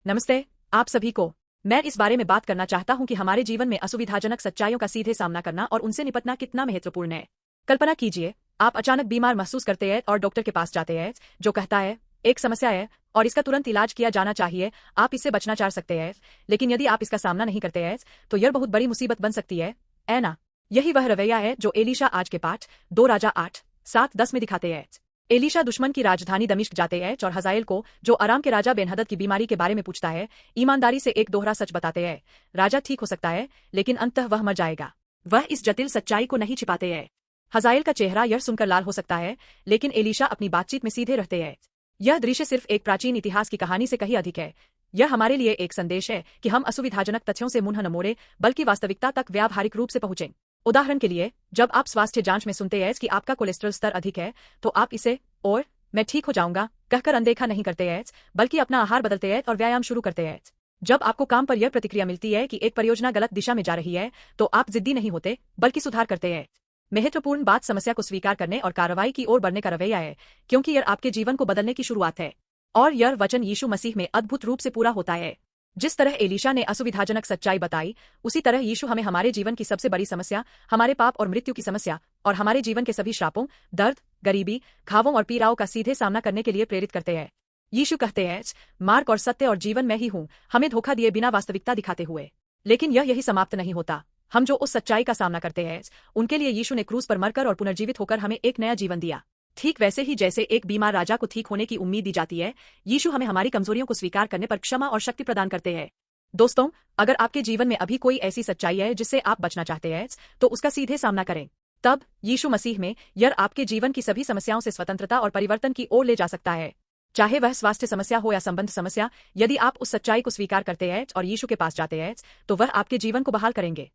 नमस्ते आप सभी को। मैं इस बारे में बात करना चाहता हूं कि हमारे जीवन में असुविधाजनक सच्चाइयों का सीधे सामना करना और उनसे निपटना कितना महत्वपूर्ण है। कल्पना कीजिए, आप अचानक बीमार महसूस करते हैं और डॉक्टर के पास जाते हैं, जो कहता है एक समस्या है और इसका तुरंत इलाज किया जाना चाहिए, आप इससे बचना चाह सकते हैं। लेकिन यदि आप इसका सामना नहीं करते हैं तो यह बहुत बड़ी मुसीबत बन सकती है ना। यही वह रवैया है जो एलीशा आज के पाठ 2 राजा 8-7-10 में दिखाते हैं। एलीशा दुश्मन की राजधानी दमिश्क जाते हैं और हजाएल को, जो अराम के राजा बेनहदद की बीमारी के बारे में पूछता है, ईमानदारी से एक दोहरा सच बताते हैं। राजा ठीक हो सकता है, लेकिन अंततः वह मर जाएगा। वह इस जटिल सच्चाई को नहीं छिपाते हैं। हजाएल का चेहरा यह सुनकर लाल हो सकता है, लेकिन एलीशा अपनी बातचीत में सीधे रहते हैं। यह दृश्य सिर्फ एक प्राचीन इतिहास की कहानी से कहीं अधिक है। यह हमारे लिए एक संदेश है कि हम असुविधाजनक तथ्यों से मुंह न मोड़े, बल्कि वास्तविकता तक व्यावहारिक रूप से पहुंचें। उदाहरण के लिए, जब आप स्वास्थ्य जांच में सुनते हैं कि आपका कोलेस्ट्रॉल स्तर अधिक है, तो आप इसे और मैं ठीक हो जाऊंगा कहकर अनदेखा नहीं करते हैं, बल्कि अपना आहार बदलते हैं और व्यायाम शुरू करते हैं। जब आपको काम पर यह प्रतिक्रिया मिलती है कि एक परियोजना गलत दिशा में जा रही है, तो आप जिद्दी नहीं होते, बल्कि सुधार करते हैं। महत्वपूर्ण बात समस्या को स्वीकार करने और कार्रवाई की ओर बढ़ने का रवैया है, क्योंकि यह आपके जीवन को बदलने की शुरुआत है। और यह वचन यीशु मसीह में अद्भुत रूप से पूरा होता है। जिस तरह एलीशा ने असुविधाजनक सच्चाई बताई, उसी तरह यीशु हमें हमारे जीवन की सबसे बड़ी समस्या, हमारे पाप और मृत्यु की समस्या, और हमारे जीवन के सभी श्रापों, दर्द, गरीबी, घावों और पीड़ाओं का सीधे सामना करने के लिए प्रेरित करते हैं। यीशु कहते हैं, मार्ग और सत्य और जीवन मैं ही हूँ, हमें धोखा दिए बिना वास्तविकता दिखाते हुए। लेकिन यही समाप्त नहीं होता। हम जो उस सच्चाई का सामना करते हैं, उनके लिए यीशु ने क्रूस पर मरकर और पुनर्जीवित होकर हमें एक नया जीवन दिया। ठीक वैसे ही जैसे एक बीमार राजा को ठीक होने की उम्मीद दी जाती है, यीशु हमें हमारी कमजोरियों को स्वीकार करने पर क्षमा और शक्ति प्रदान करते हैं। दोस्तों, अगर आपके जीवन में अभी कोई ऐसी सच्चाई है जिससे आप बचना चाहते हैं, तो उसका सीधे सामना करें। तब यीशु मसीह में यह आपके जीवन की सभी समस्याओं से स्वतंत्रता और परिवर्तन की ओर ले जा सकता है। चाहे वह स्वास्थ्य समस्या हो या संबंध समस्या, यदि आप उस सच्चाई को स्वीकार करते हैं और यीशु के पास जाते हैं, तो वह आपके जीवन को बहाल करेंगे।